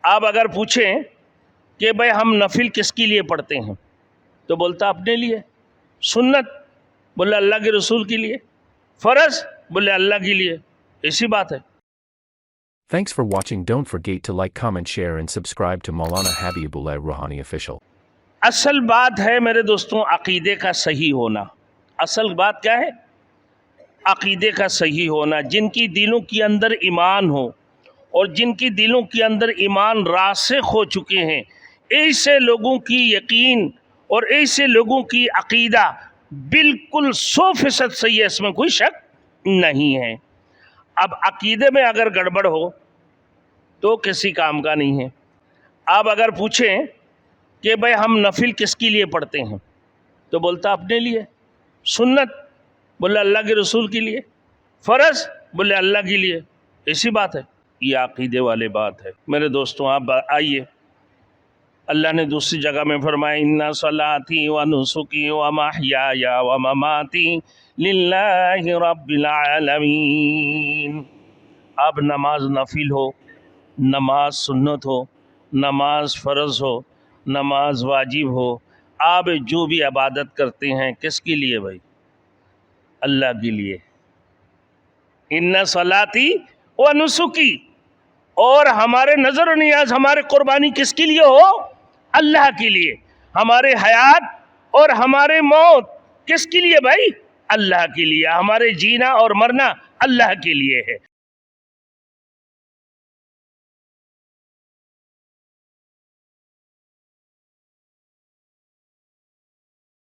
آپ اگر پوچھیں کہ بھائی ہم نفل کس کے لیے پڑھتے ہیں تو بولتا اپنے لیے، سنت بولے اللہ کے رسول کے لیے، فرض بولے اللہ کے لیے، ایسی بات ہے۔ Thanks for watching. Don't forget to like, comment, share and subscribe to Maulana Habibullah Rohani official. اصل بات ہے میرے دوستوں عقیدے کا صحیح ہونا۔ اصل بات کیا ہے؟ عقیدے کا صحیح ہونا۔ جن کی دلوں کے اندر ایمان ہو اور جن کی دلوں کے اندر ایمان راسخ ہو چکے ہیں، ایسے لوگوں کی یقین اور ایسے لوگوں کی عقیدہ بالکل 100% صحیح ہے، اس میں کوئی شک نہیں ہے۔ اب عقیدے میں اگر گڑبڑ ہو تو کسی کام کا نہیں ہے۔ آپ اگر پوچھیں کہ بھائی ہم نفل کس کے لیے پڑھتے ہیں تو بولتا اپنے لیے، سنت بولے اللہ کے رسول کے لیے، فرض بولے اللہ کے لیے، ایسی بات ہے۔ یہ عقیدے والی بات ہے میرے دوستوں۔ آپ آئیے، اللہ نے دوسری جگہ میں فرمایا اِنَّ صَلَاتِي وَنُسُكِي وَمَحْيَايَ وَمَمَاتِي لِلَّهِ رَبِّ الْعَالَمِينَ۔ اب نماز نفل ہو، نماز سنت ہو، نماز فرض ہو، نماز واجب ہو، آپ جو بھی عبادت کرتے ہیں کس کے لیے بھائی؟ اللہ کے لیے۔ اِنَّ صَلَاتِي وَنُسُكِي، اور ہمارے نظر و نیاز، ہمارے قربانی کس کے لیے ہو؟ اللہ کے لیے۔ ہمارے حیات اور ہمارے موت کس کے لیے بھائی؟ اللہ کے لیے۔ ہمارے جینا اور مرنا اللہ کے لیے ہے۔